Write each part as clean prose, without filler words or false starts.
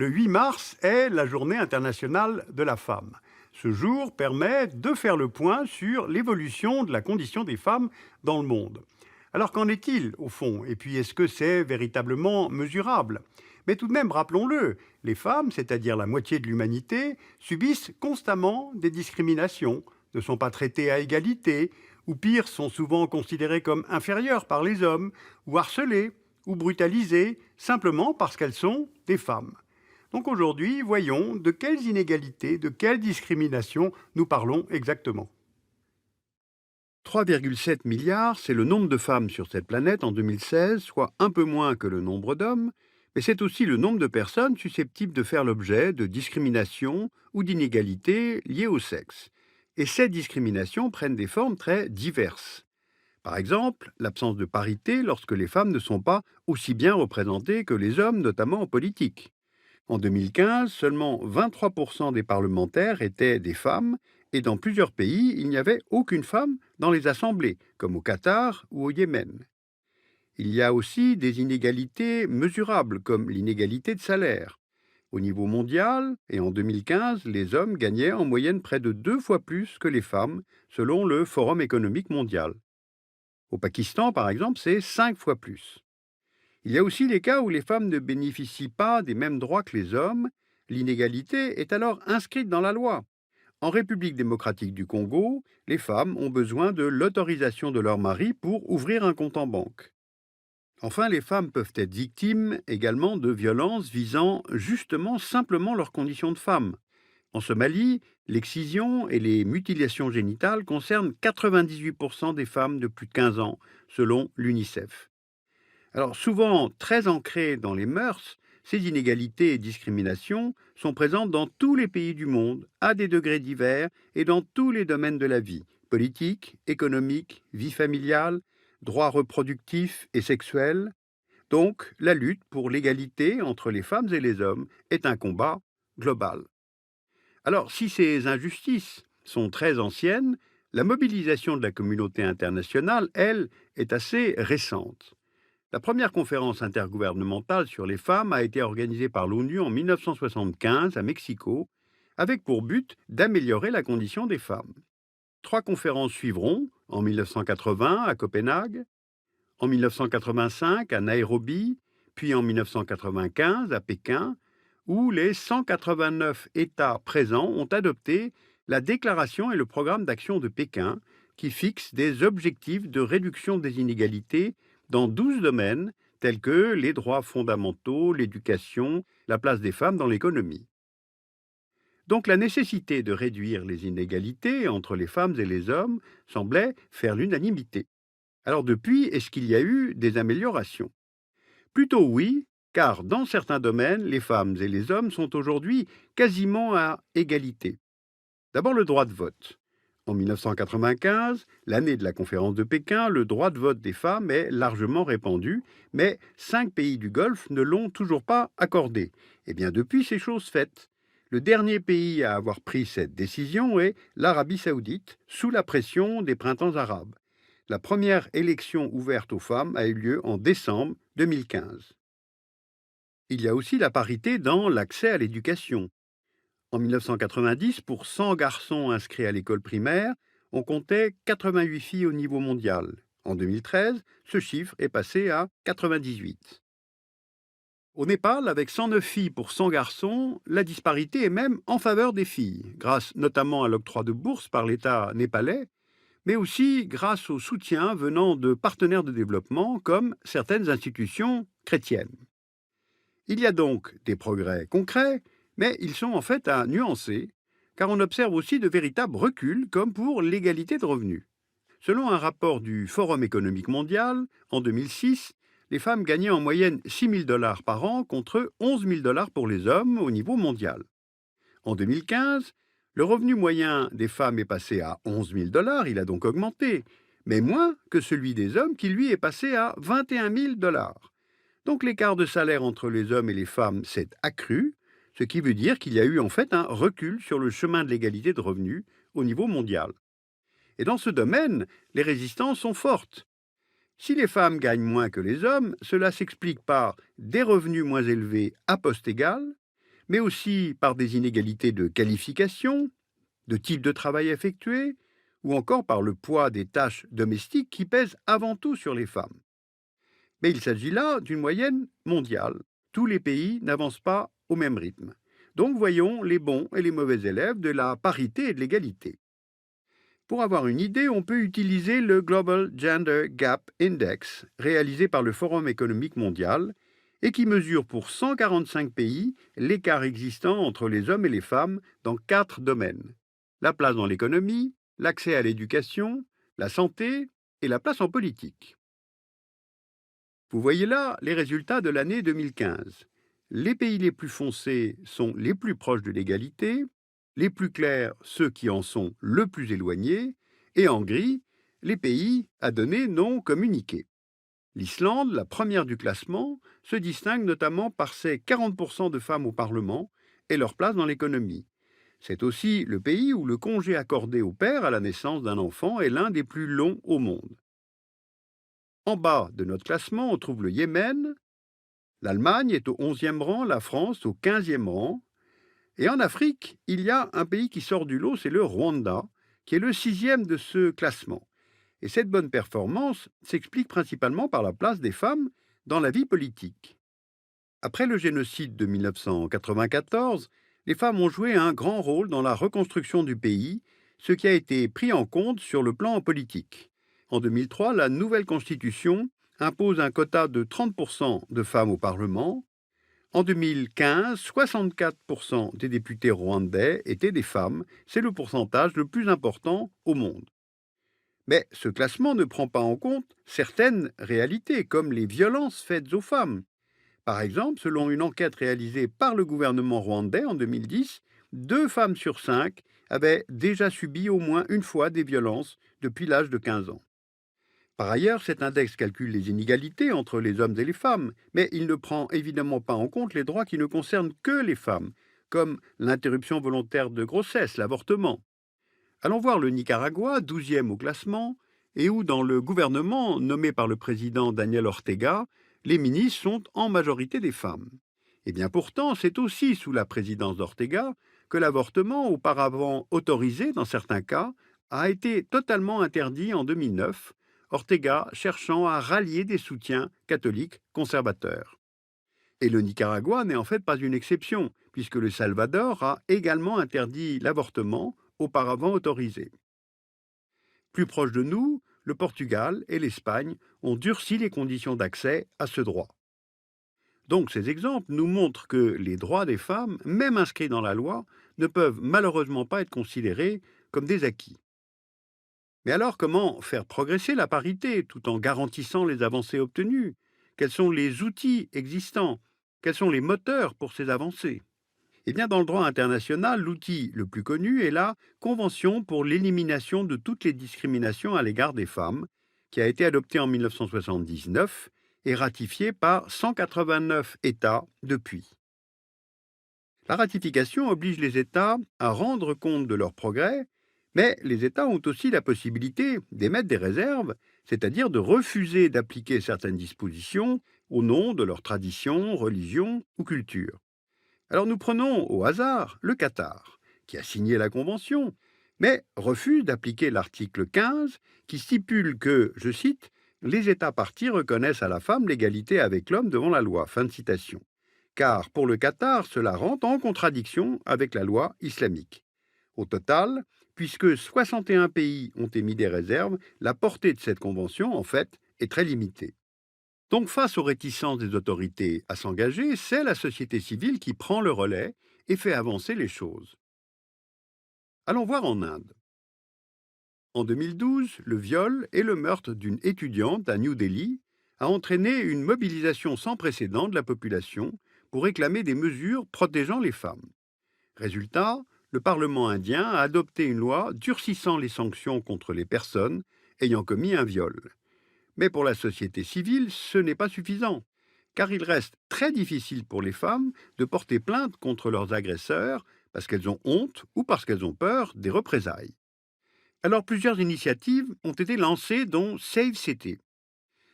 Le 8 mars est la journée internationale de la femme. Ce jour permet de faire le point sur l'évolution de la condition des femmes dans le monde. Alors qu'en est-il au fond? Et puis est-ce que c'est véritablement mesurable? Mais tout de même, rappelons-le, les femmes, c'est-à-dire la moitié de l'humanité, subissent constamment des discriminations, ne sont pas traitées à égalité, ou pire, sont souvent considérées comme inférieures par les hommes, ou harcelées, ou brutalisées, simplement parce qu'elles sont des femmes. Donc aujourd'hui, voyons de quelles inégalités, de quelles discriminations nous parlons exactement. 3,7 milliards, c'est le nombre de femmes sur cette planète en 2016, soit un peu moins que le nombre d'hommes, mais c'est aussi le nombre de personnes susceptibles de faire l'objet de discriminations ou d'inégalités liées au sexe. Et ces discriminations prennent des formes très diverses. Par exemple, l'absence de parité lorsque les femmes ne sont pas aussi bien représentées que les hommes, notamment en politique. En 2015, seulement 23% des parlementaires étaient des femmes, et dans plusieurs pays, il n'y avait aucune femme dans les assemblées, comme au Qatar ou au Yémen. Il y a aussi des inégalités mesurables, comme l'inégalité de salaire. Au niveau mondial, et en 2015, les hommes gagnaient en moyenne près de 2 fois plus que les femmes, selon le Forum économique mondial. Au Pakistan, par exemple, c'est 5 fois plus. Il y a aussi les cas où les femmes ne bénéficient pas des mêmes droits que les hommes. L'inégalité est alors inscrite dans la loi. En République démocratique du Congo, les femmes ont besoin de l'autorisation de leur mari pour ouvrir un compte en banque. Enfin, les femmes peuvent être victimes également de violences visant justement simplement leurs conditions de femmes. En Somalie, l'excision et les mutilations génitales concernent 98% des femmes de plus de 15 ans, selon l'UNICEF. Alors souvent très ancrées dans les mœurs, ces inégalités et discriminations sont présentes dans tous les pays du monde, à des degrés divers et dans tous les domaines de la vie, politique, économique, vie familiale, droits reproductifs et sexuels. Donc la lutte pour l'égalité entre les femmes et les hommes est un combat global. Alors si ces injustices sont très anciennes, la mobilisation de la communauté internationale, elle, est assez récente. La première conférence intergouvernementale sur les femmes a été organisée par l'ONU en 1975 à Mexico, avec pour but d'améliorer la condition des femmes. 3 conférences suivront, en 1980 à Copenhague, en 1985 à Nairobi, puis en 1995 à Pékin, où les 189 États présents ont adopté la déclaration et le programme d'action de Pékin, qui fixe des objectifs de réduction des inégalités dans 12 domaines tels que les droits fondamentaux, l'éducation, la place des femmes dans l'économie. Donc la nécessité de réduire les inégalités entre les femmes et les hommes semblait faire l'unanimité. Alors depuis, est-ce qu'il y a eu des améliorations? Plutôt oui, car dans certains domaines, les femmes et les hommes sont aujourd'hui quasiment à égalité. D'abord le droit de vote. En 1995, l'année de la conférence de Pékin, le droit de vote des femmes est largement répandu, mais 5 pays du Golfe ne l'ont toujours pas accordé. Eh bien, depuis, c'est chose faite. Le dernier pays à avoir pris cette décision est l'Arabie saoudite, sous la pression des printemps arabes. La première élection ouverte aux femmes a eu lieu en décembre 2015. Il y a aussi la parité dans l'accès à l'éducation. En 1990, pour 100 garçons inscrits à l'école primaire, on comptait 88 filles au niveau mondial. En 2013, ce chiffre est passé à 98. Au Népal, avec 109 filles pour 100 garçons, la disparité est même en faveur des filles, grâce notamment à l'octroi de bourses par l'État népalais, mais aussi grâce au soutien venant de partenaires de développement comme certaines institutions chrétiennes. Il y a donc des progrès concrets, mais ils sont en fait à nuancer, car on observe aussi de véritables reculs, comme pour l'égalité de revenus. Selon un rapport du Forum économique mondial, en 2006, les femmes gagnaient en moyenne 6 000 $ par an contre 11 000 $ pour les hommes au niveau mondial. En 2015, le revenu moyen des femmes est passé à 11 000 $, il a donc augmenté, mais moins que celui des hommes qui, lui, est passé à 21 000 $. Donc l'écart de salaire entre les hommes et les femmes s'est accru, ce qui veut dire qu'il y a eu en fait un recul sur le chemin de l'égalité de revenus au niveau mondial. Et dans ce domaine, les résistances sont fortes. Si les femmes gagnent moins que les hommes, cela s'explique par des revenus moins élevés à poste égal, mais aussi par des inégalités de qualification, de type de travail effectué, ou encore par le poids des tâches domestiques qui pèsent avant tout sur les femmes. Mais il s'agit là d'une moyenne mondiale. Tous les pays n'avancent pas au même rythme. Donc voyons les bons et les mauvais élèves de la parité et de l'égalité. Pour avoir une idée, on peut utiliser le Global Gender Gap Index, réalisé par le Forum économique mondial, et qui mesure pour 145 pays l'écart existant entre les hommes et les femmes dans 4 domaines. La place dans l'économie, l'accès à l'éducation, la santé et la place en politique. Vous voyez là les résultats de l'année 2015. Les pays les plus foncés sont les plus proches de l'égalité, les plus clairs ceux qui en sont le plus éloignés, et en gris, les pays à données non communiquées. L'Islande, la première du classement, se distingue notamment par ses 40% de femmes au Parlement et leur place dans l'économie. C'est aussi le pays où le congé accordé au père à la naissance d'un enfant est l'un des plus longs au monde. En bas de notre classement, on trouve le Yémen, l'Allemagne est au 11e rang, la France au 15e rang. Et en Afrique, il y a un pays qui sort du lot, c'est le Rwanda, qui est le 6e de ce classement. Et cette bonne performance s'explique principalement par la place des femmes dans la vie politique. Après le génocide de 1994, les femmes ont joué un grand rôle dans la reconstruction du pays, ce qui a été pris en compte sur le plan politique. En 2003, la nouvelle constitution impose un quota de 30% de femmes au Parlement. En 2015, 64% des députés rwandais étaient des femmes. C'est le pourcentage le plus important au monde. Mais ce classement ne prend pas en compte certaines réalités, comme les violences faites aux femmes. Par exemple, selon une enquête réalisée par le gouvernement rwandais en 2010, 2 femmes sur 5 avaient déjà subi au moins une fois des violences depuis l'âge de 15 ans. Par ailleurs, cet index calcule les inégalités entre les hommes et les femmes, mais il ne prend évidemment pas en compte les droits qui ne concernent que les femmes, comme l'interruption volontaire de grossesse, l'avortement. Allons voir le Nicaragua, 12e au classement, et où, dans le gouvernement nommé par le président Daniel Ortega, les ministres sont en majorité des femmes. Et bien pourtant, c'est aussi sous la présidence d'Ortega que l'avortement, auparavant autorisé dans certains cas, a été totalement interdit en 2009, Ortega cherchant à rallier des soutiens catholiques conservateurs. Et le Nicaragua n'est en fait pas une exception, puisque le Salvador a également interdit l'avortement, auparavant autorisé. Plus proche de nous, le Portugal et l'Espagne ont durci les conditions d'accès à ce droit. Donc ces exemples nous montrent que les droits des femmes, même inscrits dans la loi, ne peuvent malheureusement pas être considérés comme des acquis. Mais alors comment faire progresser la parité tout en garantissant les avancées obtenues? Quels sont les outils existants? Quels sont les moteurs pour ces avancées? Eh bien, dans le droit international, l'outil le plus connu est la Convention pour l'élimination de toutes les discriminations à l'égard des femmes, qui a été adoptée en 1979 et ratifiée par 189 États depuis. La ratification oblige les États à rendre compte de leurs progrès, mais les États ont aussi la possibilité d'émettre des réserves, c'est-à-dire de refuser d'appliquer certaines dispositions au nom de leur tradition, religion ou culture. Alors nous prenons au hasard le Qatar, qui a signé la Convention, mais refuse d'appliquer l'article 15 qui stipule que, je cite, les États parties reconnaissent à la femme l'égalité avec l'homme devant la loi. Fin de citation. Car pour le Qatar, cela rentre en contradiction avec la loi islamique. Au total, puisque 61 pays ont émis des réserves, la portée de cette convention, en fait, est très limitée. Donc face aux réticences des autorités à s'engager, c'est la société civile qui prend le relais et fait avancer les choses. Allons voir en Inde. En 2012, le viol et le meurtre d'une étudiante à New Delhi a entraîné une mobilisation sans précédent de la population pour réclamer des mesures protégeant les femmes. Résultat, le Parlement indien a adopté une loi durcissant les sanctions contre les personnes ayant commis un viol. Mais pour la société civile, ce n'est pas suffisant, car il reste très difficile pour les femmes de porter plainte contre leurs agresseurs parce qu'elles ont honte ou parce qu'elles ont peur des représailles. Alors plusieurs initiatives ont été lancées, dont Save City.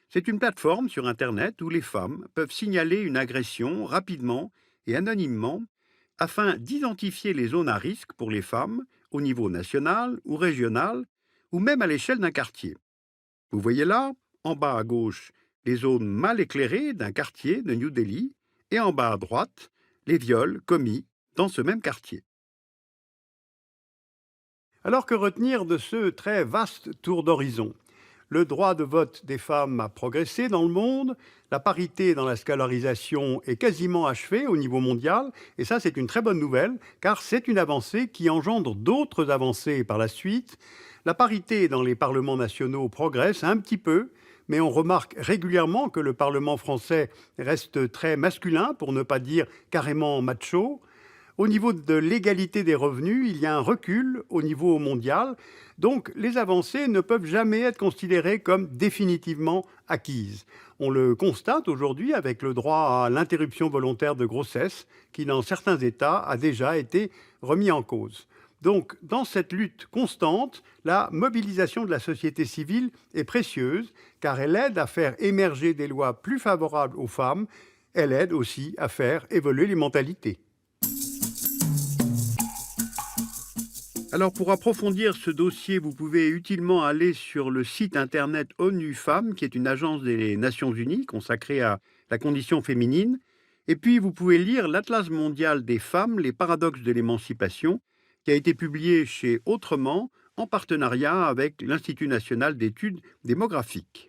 C'est une plateforme sur Internet où les femmes peuvent signaler une agression rapidement et anonymement afin d'identifier les zones à risque pour les femmes au niveau national ou régional, ou même à l'échelle d'un quartier. Vous voyez là, en bas à gauche, les zones mal éclairées d'un quartier de New Delhi, et en bas à droite, les viols commis dans ce même quartier. Alors que retenir de ce très vaste tour d'horizon? Le droit de vote des femmes a progressé dans le monde, la parité dans la scolarisation est quasiment achevée au niveau mondial, et ça c'est une très bonne nouvelle, car c'est une avancée qui engendre d'autres avancées par la suite. La parité dans les parlements nationaux progresse un petit peu, mais on remarque régulièrement que le Parlement français reste très masculin, pour ne pas dire carrément macho. Au niveau de l'égalité des revenus, il y a un recul au niveau mondial. Donc, les avancées ne peuvent jamais être considérées comme définitivement acquises. On le constate aujourd'hui avec le droit à l'interruption volontaire de grossesse, qui dans certains États a déjà été remis en cause. Donc, dans cette lutte constante, la mobilisation de la société civile est précieuse, car elle aide à faire émerger des lois plus favorables aux femmes. Elle aide aussi à faire évoluer les mentalités. Alors pour approfondir ce dossier, vous pouvez utilement aller sur le site internet ONU Femmes, qui est une agence des Nations Unies consacrée à la condition féminine. Et puis vous pouvez lire l'Atlas mondial des femmes, les paradoxes de l'émancipation, qui a été publié chez Autrement en partenariat avec l'Institut national d'études démographiques.